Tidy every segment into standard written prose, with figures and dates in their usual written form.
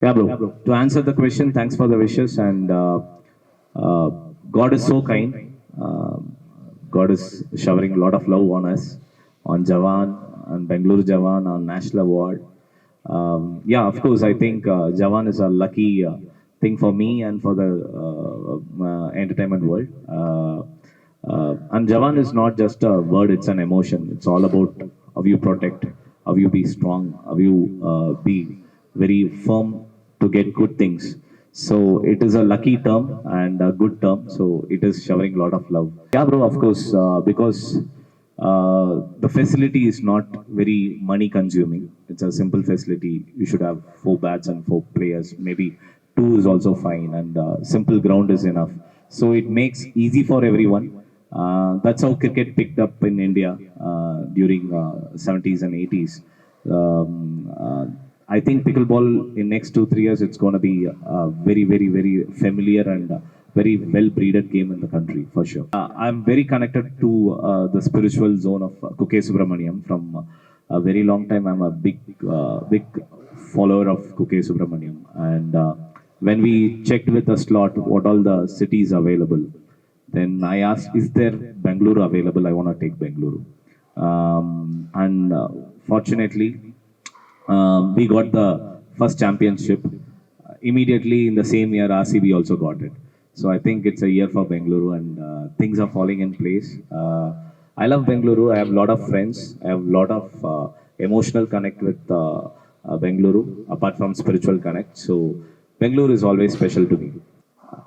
Yeah, bro. To answer the question, thanks for the wishes. And uh, God is so kind. God is showering a lot of love on us, on Jawan, on Bangalore Jawan, on National Award. Yeah, of course, I think Jawan is a lucky thing for me and for the entertainment world. And Jawan is not just a word, it's an emotion. It's all about how you protect, how you be strong, how you be very firm to get good things. So it is a lucky term and a good term. So it is showering a lot of love. Yeah, bro, of course, because the facility is not very money consuming. It's a simple facility. You should have four bats and four players. Maybe two is also fine, and simple ground is enough. So it makes easy for everyone. That's how cricket picked up in India during 70s and 80s. I think pickleball in next 2 3 years it's going to be a very familiar and very well breeded game in the country for sure. I'm very connected to the spiritual zone of Kuke Subramaniam from a very long time. I'm a big follower of Kuke Subramaniam, and when we checked with the slot what all the cities available, then I asked, is there Bangalore available? I want to take Bangalore. And fortunately, we got the first championship. Immediately in the same year, RCB also got it. So I think it's a year for Bengaluru, and things are falling in place. I love Bengaluru. I have a lot of friends. I have a lot of emotional connect with Bengaluru, apart from spiritual connect. So Bengaluru is always special to me.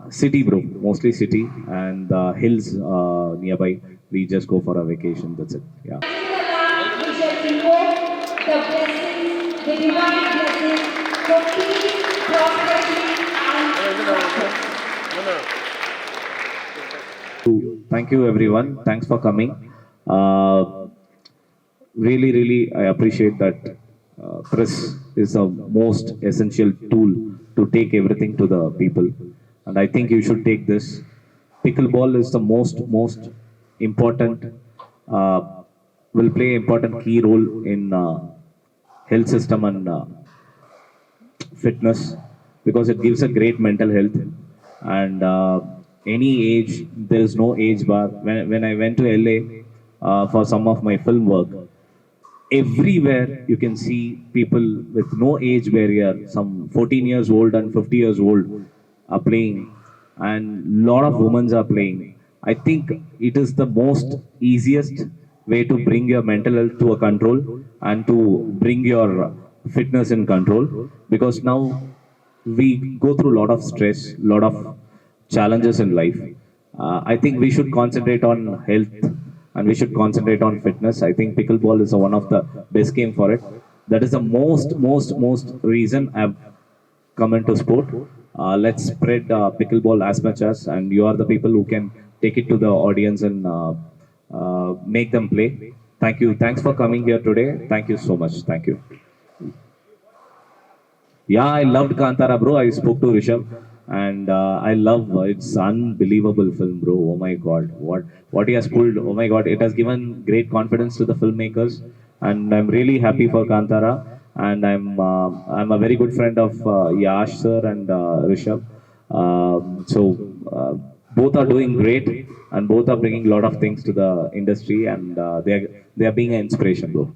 City, bro. Mostly city and hills nearby. We just go for a vacation. That's it. Yeah. We shall invoke the blessings, the divine blessings for peace, prosperity, and success. Thank you, everyone. Thanks for coming. Uh, really, I appreciate that press is the most essential tool to take everything to the people, and I think you should take this. Pickleball is the most important. Uh, will play important key role in health system and fitness because it gives a great mental health, and any age, there is no age bar. When I went to LA for some of my film work, everywhere you can see people with no age barrier, some 14 years old and 50 years old are playing, and lot of women are playing. I think it is the most easiest way to bring your mental health to a control and to bring your fitness in control, because now we go through a lot of stress, lot of challenges in life. I think we should concentrate on health and we should concentrate on fitness. I think pickleball is one of the best game for it. That is the most reason I've come into sport. Let's spread pickleball as much as, and you are the people who can take it to the audience and make them play. Thank you. Thanks for coming here today. Thank you so much. Thank you. Yeah, I loved Kantara, bro. I spoke to Rishabh, and I love it's unbelievable film, bro. Oh my God, what he has pulled. Oh my God, it has given great confidence to the filmmakers, and I'm really happy for Kantara. And I'm a very good friend of Yash sir and Rishabh. So both are doing great, and both are bringing a lot of things to the industry, and they are being an inspiration, bro.